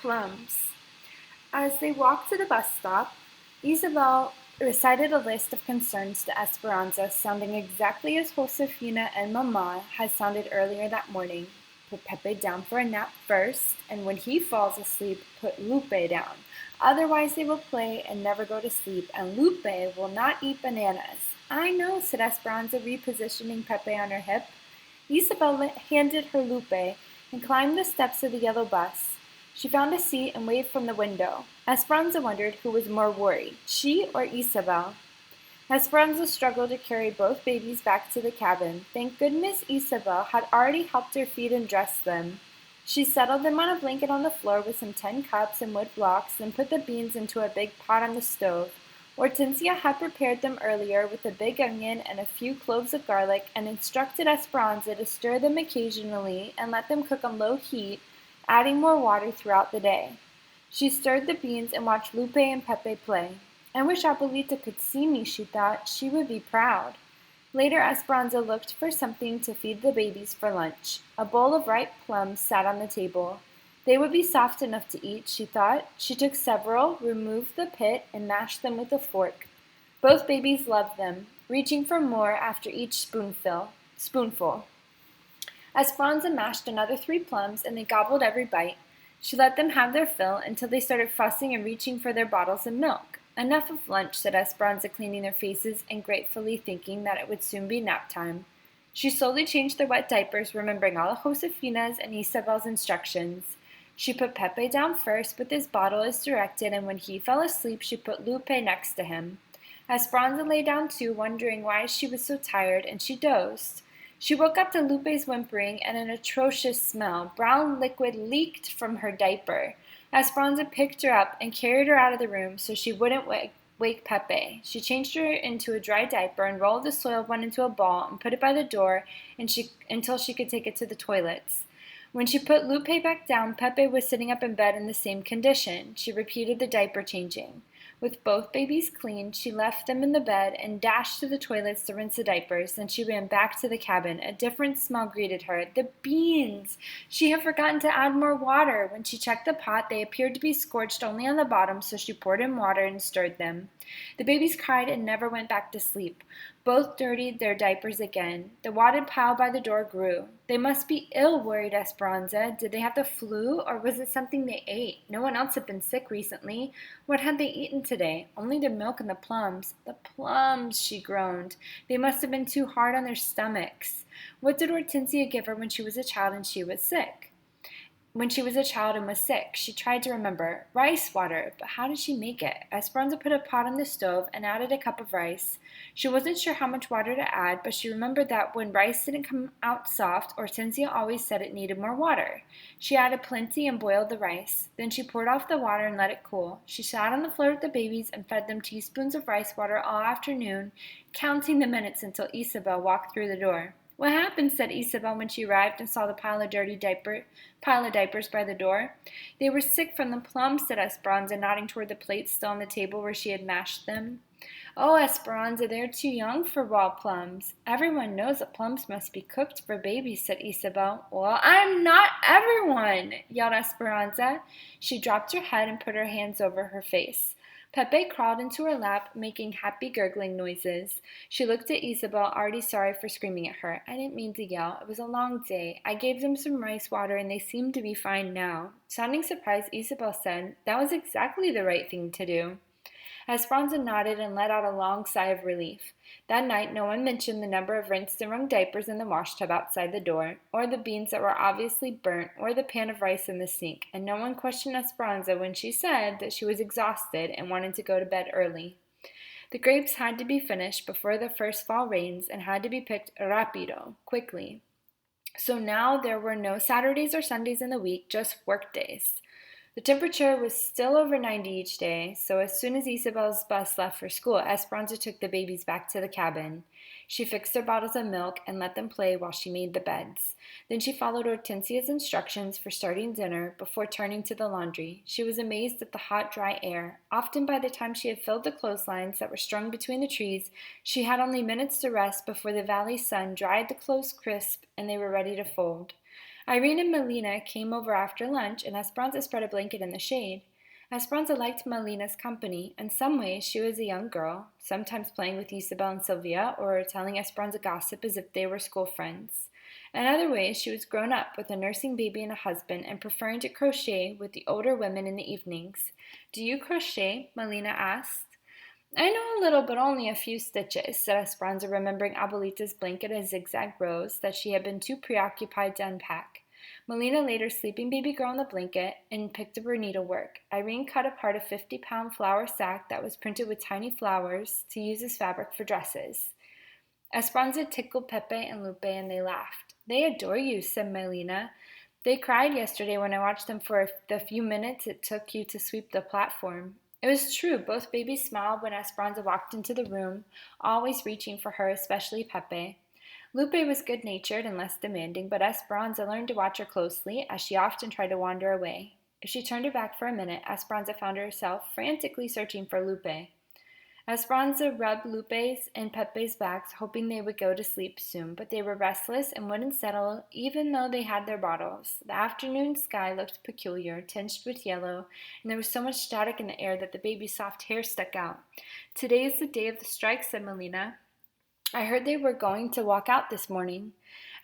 Plums. As they walked to the bus stop, Isabel recited a list of concerns to Esperanza, sounding exactly as Josefina and Mama had sounded earlier that morning. Put Pepe down for a nap first, and when he falls asleep, put Lupe down. Otherwise they will play and never go to sleep, and Lupe will not eat bananas. I know, said Esperanza, repositioning Pepe on her hip. Isabel handed her Lupe and climbed the steps of the yellow bus. She found a seat and waved from the window. Esperanza wondered who was more worried, she or Isabel. Esperanza struggled to carry both babies back to the cabin. Thank goodness Isabel had already helped her feed and dress them. She settled them on a blanket on the floor with some tin cups and wood blocks, then put the beans into a big pot on the stove. Hortensia had prepared them earlier with a big onion and a few cloves of garlic and instructed Esperanza to stir them occasionally and let them cook on low heat, adding more water throughout the day. She stirred the beans and watched Lupe and Pepe play. I wish Abuelita could see me, she thought. She would be proud. Later, Esperanza looked for something to feed the babies for lunch. A bowl of ripe plums sat on the table. They would be soft enough to eat, she thought. She took several, removed the pit, and mashed them with a fork. Both babies loved them, reaching for more after each spoonful. Esperanza mashed another 3 plums, and they gobbled every bite. She let them have their fill until they started fussing and reaching for their bottles of milk. Enough of lunch, said Esperanza, cleaning their faces and gratefully thinking that it would soon be nap time. She slowly changed their wet diapers, remembering all of Josefina's and Isabel's instructions. She put Pepe down first with his bottle as directed, and when he fell asleep, she put Lupe next to him. Esperanza lay down too, wondering why she was so tired, and she dozed. She woke up to Lupe's whimpering and an atrocious smell. Brown liquid leaked from her diaper. Esperanza picked her up and carried her out of the room so she wouldn't wake Pepe. She changed her into a dry diaper and rolled the soiled one into a ball and put it by the door until she could take it to the toilets. When she put Lupe back down, Pepe was sitting up in bed in the same condition. She repeated the diaper changing. With both babies clean, she left them in the bed and dashed to the toilets to rinse the diapers. Then she ran back to the cabin. A different smell greeted her. The beans! She had forgotten to add more water. When she checked the pot, they appeared to be scorched only on the bottom, so she poured in water and stirred them. The babies cried and never went back to sleep. Both dirtied their diapers again. The wadded pile by the door grew. They must be ill, worried Esperanza. Did they have the flu, or was it something they ate? No one else had been sick recently. What had they eaten today? Only the milk and the plums. The plums, she groaned. They must have been too hard on their stomachs. What did Hortensia give her when she was a child and was sick? She tried to remember. Rice water, but how did she make it? Esperanza put a pot on the stove and added a cup of rice. She wasn't sure how much water to add, but she remembered that when rice didn't come out soft, Hortensia always said it needed more water. She added plenty and boiled the rice. Then she poured off the water and let it cool. She sat on the floor with the babies and fed them teaspoons of rice water all afternoon, counting the minutes until Isabel walked through the door. What happened? Said Isabel when she arrived and saw the pile of diapers by the door. They were sick from the plums, said Esperanza, nodding toward the plates still on the table where she had mashed them. Oh, Esperanza, they're too young for raw plums. Everyone knows that plums must be cooked for babies, said Isabel. Well, I'm not everyone, yelled Esperanza. She dropped her head and put her hands over her face. Pepe crawled into her lap, making happy gurgling noises. She looked at Isabel, already sorry for screaming at her. I didn't mean to yell. It was a long day. I gave them some rice water, and they seem to be fine now. Sounding surprised, Isabel said, That was exactly the right thing to do. Esperanza nodded and let out a long sigh of relief. That night, no one mentioned the number of rinsed and wrung diapers in the washtub outside the door, or the beans that were obviously burnt, or the pan of rice in the sink, and no one questioned Esperanza when she said that she was exhausted and wanted to go to bed early. The grapes had to be finished before the first fall rains and had to be picked rapido, quickly. So now there were no Saturdays or Sundays in the week, just work days. The temperature was still over 90 each day, so as soon as Isabel's bus left for school, Esperanza took the babies back to the cabin. She fixed their bottles of milk and let them play while she made the beds. Then she followed Hortensia's instructions for starting dinner before turning to the laundry. She was amazed at the hot, dry air. Often by the time she had filled the clotheslines that were strung between the trees, she had only minutes to rest before the valley sun dried the clothes crisp and they were ready to fold. Irene and Melina came over after lunch, and Esperanza spread a blanket in the shade. Esperanza liked Melina's company. In some ways, she was a young girl, sometimes playing with Isabel and Sylvia, or telling Esperanza gossip as if they were school friends. In other ways, she was grown up with a nursing baby and a husband, and preferring to crochet with the older women in the evenings. "Do you crochet?" Melina asked. "I know a little, but only a few stitches," said Esperanza, remembering Abuelita's blanket as zigzag rows that she had been too preoccupied to unpack. Melina laid her sleeping baby girl on the blanket and picked up her needlework. Irene cut apart a 50-pound flour sack that was printed with tiny flowers to use as fabric for dresses. Esperanza tickled Pepe and Lupe, and they laughed. "They adore you," said Melina. "They cried yesterday when I watched them for the few minutes it took you to sweep the platform." It was true. Both babies smiled when Esperanza walked into the room, always reaching for her, especially Pepe. Lupe was good-natured and less demanding, but Esperanza learned to watch her closely, as she often tried to wander away. If she turned her back for a minute, Esperanza found herself frantically searching for Lupe. Esperanza rubbed Lupe's and Pepe's backs, hoping they would go to sleep soon, but they were restless and wouldn't settle even though they had their bottles. The afternoon sky looked peculiar, tinged with yellow, and there was so much static in the air that the baby's soft hair stuck out. "Today is the day of the strike," said Melina. "I heard they were going to walk out this morning."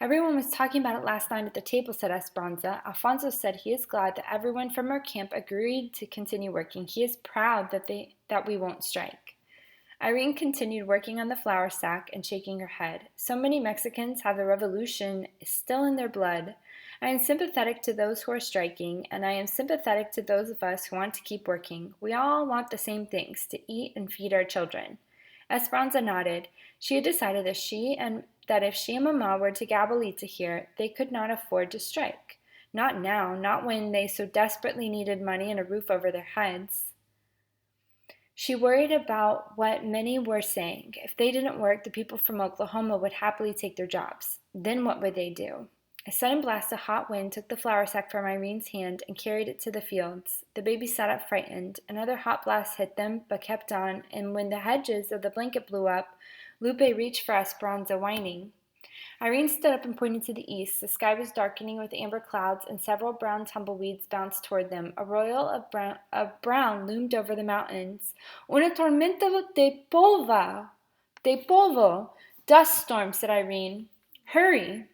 "Everyone was talking about it last night at the table," said Esperanza. "Alfonso said he is glad that everyone from our camp agreed to continue working. He is proud that we won't strike." Irene continued working on the flour sack and shaking her head. "So many Mexicans have the revolution still in their blood. I am sympathetic to those who are striking, and I am sympathetic to those of us who want to keep working. We all want the same things, to eat and feed our children." Esperanza nodded. She had decided that if she and Mama were to get Abuelita here, they could not afford to strike. Not now, not when they so desperately needed money and a roof over their heads. She worried about what many were saying. If they didn't work, the people from Oklahoma would happily take their jobs. Then what would they do? A sudden blast of hot wind took the flour sack from Irene's hand and carried it to the fields. The baby sat up frightened. Another hot blast hit them, but kept on, and when the hedges of the blanket blew up, Lupe reached for Esperanza, whining. Irene stood up and pointed to the east. The sky was darkening with amber clouds, and several brown tumbleweeds bounced toward them. A royal of brown loomed over the mountains. "Una tormenta de polvo! De polvo! Dust storm," said Irene. "Hurry!"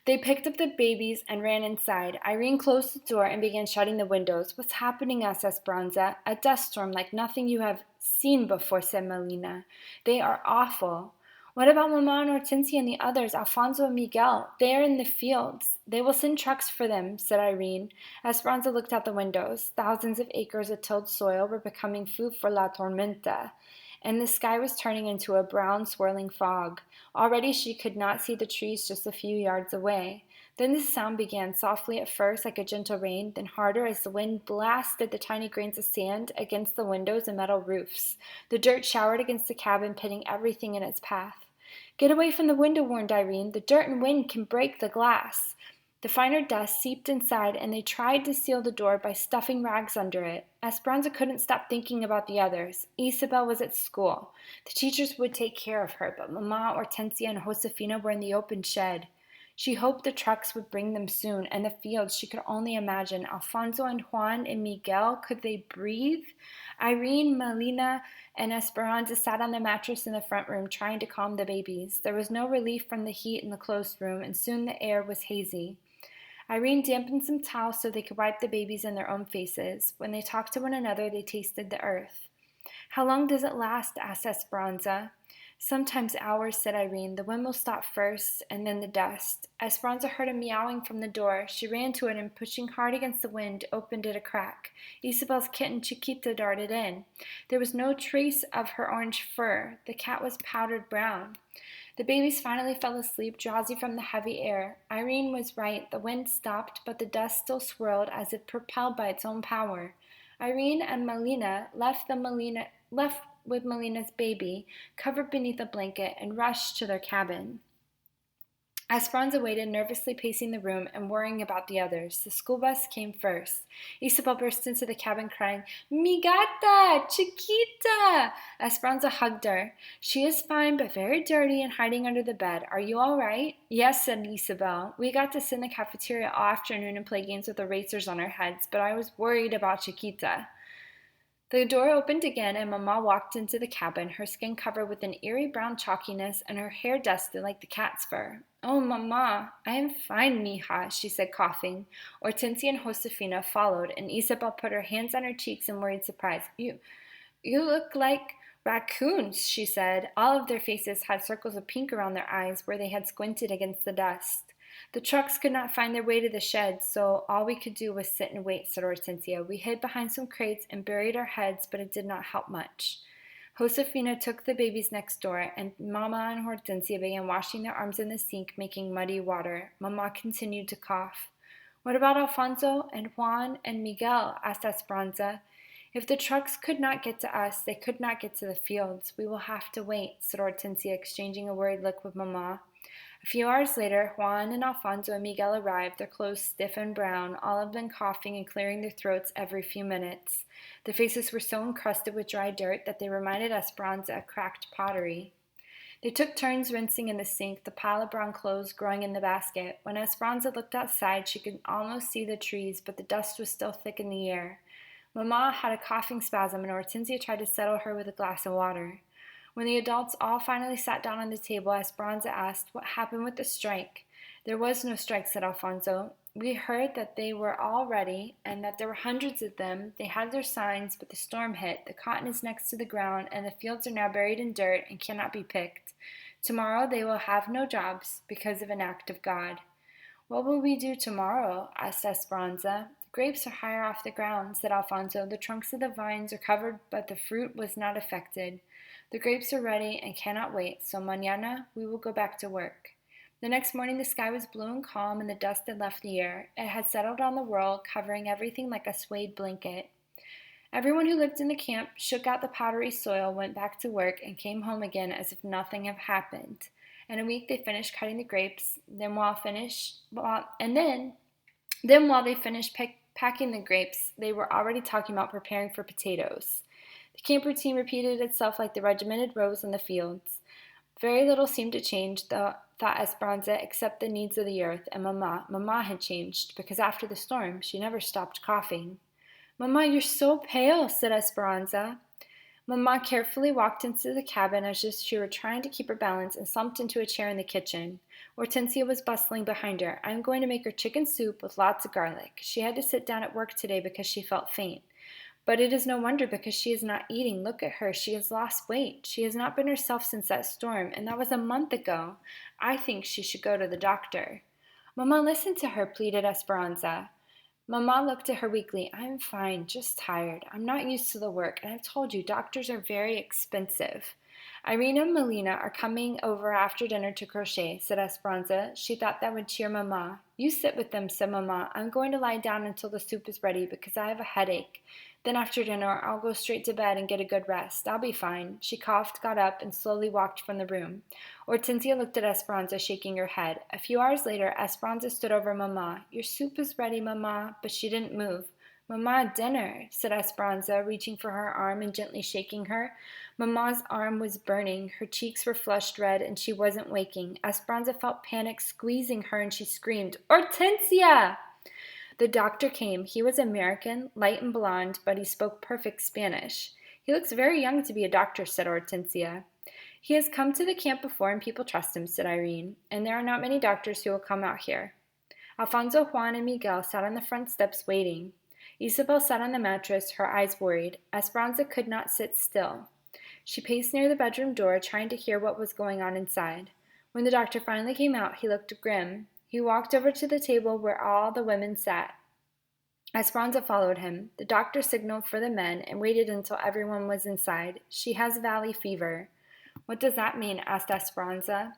They picked up the babies and ran inside. Irene closed the door and began shutting the windows. "What's happening?" asked Esperanza. "A dust storm like nothing you have seen before," said Melina. "They are awful." "What about Mama and Hortensia and the others, Alfonso and Miguel? They are in the fields." "They will send trucks for them," said Irene. Esperanza looked out the windows. Thousands of acres of tilled soil were becoming food for La Tormenta, and the sky was turning into a brown, swirling fog. Already she could not see the trees just a few yards away. Then the sound began, softly at first, like a gentle rain, then harder as the wind blasted the tiny grains of sand against the windows and metal roofs. The dirt showered against the cabin, pitting everything in its path. "Get away from the window," warned Irene. "The dirt and wind can break the glass." The finer dust seeped inside, and they tried to seal the door by stuffing rags under it. Esperanza couldn't stop thinking about the others. Isabel was at school. The teachers would take care of her, but Mama, Hortensia, and Josefina were in the open shed. She hoped the trucks would bring them soon, and the fields she could only imagine. Alfonso and Juan and Miguel, could they breathe? Irene, Melina, and Esperanza sat on the mattress in the front room, trying to calm the babies. There was no relief from the heat in the closed room, and soon the air was hazy. Irene dampened some towels so they could wipe the babies in their own faces. When they talked to one another, they tasted the earth. "How long does it last?" asked Esperanza. "Sometimes hours," said Irene. "The wind will stop first, and then the dust." Esperanza heard a meowing from the door. She ran to it and, pushing hard against the wind, opened it a crack. Isabel's kitten, Chiquita, darted in. There was no trace of her orange fur. The cat was powdered brown. The babies finally fell asleep, drowsy from the heavy air. Irene was right. The wind stopped, but the dust still swirled as if propelled by its own power. Irene and Melina left with Melina's baby, covered beneath a blanket, and rushed to their cabin. Esperanza waited, nervously pacing the room and worrying about the others. The school bus came first. Isabel burst into the cabin crying, Mi gata! Chiquita! Esperanza hugged her. She is fine, but very dirty and hiding under the bed. Are you all right? Yes, said Isabel. We got to sit in the cafeteria all afternoon and play games with erasers on our heads, but I was worried about Chiquita. The door opened again, and Mama walked into the cabin, her skin covered with an eerie brown chalkiness and her hair dusted like the cat's fur. Oh, Mama, I am fine, mija, she said, coughing. Hortensia and Josefina followed, and Isabel put her hands on her cheeks in worried surprise. You look like raccoons, she said. All of their faces had circles of pink around their eyes where they had squinted against the dust. The trucks could not find their way to the shed, so all we could do was sit and wait, said Hortensia. We hid behind some crates and buried our heads, but it did not help much. Josefina took the babies next door, and Mama and Hortensia began washing their arms in the sink, making muddy water. Mama continued to cough. What about Alfonso and Juan and Miguel? Asked Esperanza. If the trucks could not get to us, they could not get to the fields. We will have to wait, said Hortensia, exchanging a worried look with Mama. A few hours later, Juan and Alfonso and Miguel arrived, their clothes stiff and brown, all of them coughing and clearing their throats every few minutes. Their faces were so encrusted with dry dirt that they reminded Esperanza of cracked pottery. They took turns rinsing in the sink, the pile of brown clothes growing in the basket. When Esperanza looked outside, she could almost see the trees, but the dust was still thick in the air. Mama had a coughing spasm, and Hortensia tried to settle her with a glass of water. When the adults all finally sat down on the table, Esperanza asked, What happened with the strike? There was no strike, said Alfonso. We heard that they were all ready and that there were hundreds of them. They had their signs, but the storm hit. The cotton is next to the ground, and the fields are now buried in dirt and cannot be picked. Tomorrow they will have no jobs because of an act of God. What will we do tomorrow? Asked Esperanza. The grapes are higher off the ground, said Alfonso. The trunks of the vines are covered, but the fruit was not affected. The grapes are ready and cannot wait, so mañana we will go back to work. The next morning the sky was blue and calm and the dust had left the air. It had settled on the world, covering everything like a suede blanket. Everyone who lived in the camp shook out the powdery soil, went back to work, and came home again as if nothing had happened. In a week they finished cutting the grapes. While they finished packing the grapes, they were already talking about preparing for potatoes. The camp routine repeated itself like the regimented rows in the fields. Very little seemed to change, thought Esperanza, except the needs of the earth, and Mama. Mama had changed, because after the storm, she never stopped coughing. Mama, you're so pale, said Esperanza. Mama carefully walked into the cabin as if she were trying to keep her balance and slumped into a chair in the kitchen. Hortensia was bustling behind her. I'm going to make her chicken soup with lots of garlic. She had to sit down at work today because she felt faint. But it is no wonder because she is not eating. Look at her. She has lost weight. She has not been herself since that storm, and that was a month ago. I think she should go to the doctor. Mama, listen to her, pleaded Esperanza. Mama looked at her weakly. I'm fine, just tired. I'm not used to the work, and I've told you, doctors are very expensive. Irene and Melina are coming over after dinner to crochet, said Esperanza. She thought that would cheer Mama. You sit with them, said Mama. I'm going to lie down until the soup is ready because I have a headache. Then after dinner, I'll go straight to bed and get a good rest. I'll be fine. She coughed, got up, and slowly walked from the room. Hortensia looked at Esperanza, shaking her head. A few hours later, Esperanza stood over Mama. Your soup is ready, Mama, but she didn't move. Mama, dinner, said Esperanza, reaching for her arm and gently shaking her. Mama's arm was burning. Her cheeks were flushed red, and she wasn't waking. Esperanza felt panic squeezing her, and she screamed, Hortensia! The doctor came. He was American, light and blonde, but he spoke perfect Spanish. He looks very young to be a doctor, said Hortensia. He has come to the camp before and people trust him, said Irene, and there are not many doctors who will come out here. Alfonso, Juan, and Miguel sat on the front steps waiting. Isabel sat on the mattress, her eyes worried. Esperanza could not sit still. She paced near the bedroom door, trying to hear what was going on inside. When the doctor finally came out, he looked grim. He walked over to the table where all the women sat. Esperanza followed him. The doctor signaled for the men and waited until everyone was inside. She has valley fever. What does that mean? Asked Esperanza.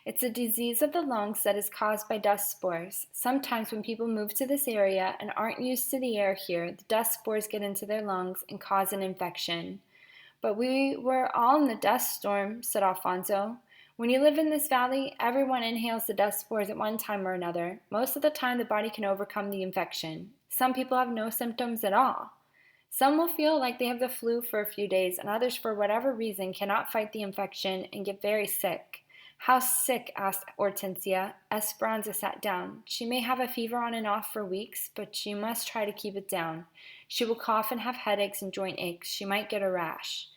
It's a disease of the lungs that is caused by dust spores. Sometimes when people move to this area and aren't used to the air here, the dust spores get into their lungs and cause an infection. But we were all in the dust storm, said Alfonso. When you live in this valley, everyone inhales the dust spores at one time or another. Most of the time, the body can overcome the infection. Some people have no symptoms at all. Some will feel like they have the flu for a few days, and others, for whatever reason, cannot fight the infection and get very sick. How sick? Asked Hortensia. Esperanza sat down. She may have a fever on and off for weeks, but she must try to keep it down. She will cough and have headaches and joint aches. She might get a rash.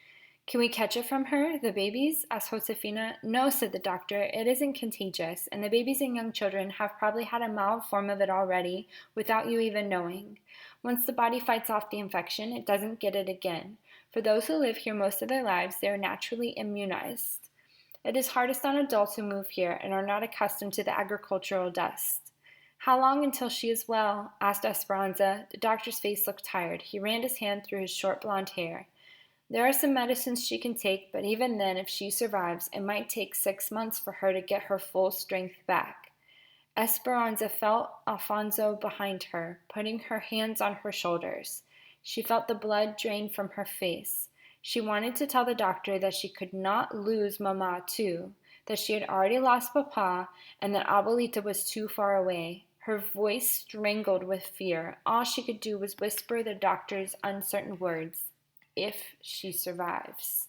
Can we catch it from her, the babies? Asked Josefina. No, said the doctor. It isn't contagious, and the babies and young children have probably had a mild form of it already without you even knowing. Once the body fights off the infection, it doesn't get it again. For those who live here most of their lives, they are naturally immunized. It is hardest on adults who move here and are not accustomed to the agricultural dust. How long until she is well? Asked Esperanza. The doctor's face looked tired. He ran his hand through his short blonde hair. There are some medicines she can take, but even then, if she survives, it might take 6 months for her to get her full strength back. Esperanza felt Alfonso behind her, putting her hands on her shoulders. She felt the blood drain from her face. She wanted to tell the doctor that she could not lose Mama too, that she had already lost Papa, and that Abuelita was too far away. Her voice strangled with fear. All she could do was whisper the doctor's uncertain words. If she survives.